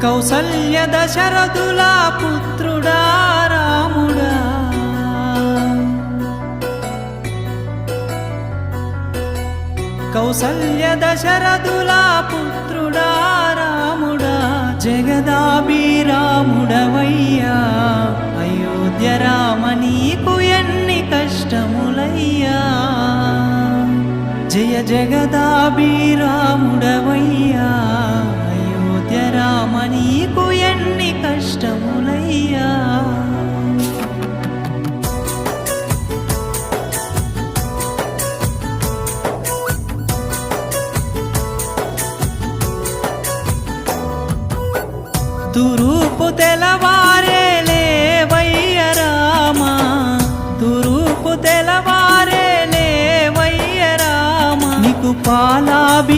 కౌసల్య దశరథుల పుత్రుడా రాముడా, కౌసల్య దశరథుల పుత్రుడా రాముడా, జగదాభిరాముడవయ్యా అయోధ్య రామ నీకు ఎన్ని కష్టములయ్యా. జయ జగదాభిరాముడవయ్యా అయోధ్య రామ నీకు ఎన్ని కష్టములయ్యా. తూర్పు తెలవారే లేవయ్య రామ, తూర్పు తెలవారే లేవయ్య రామ, నీకు పాలాభి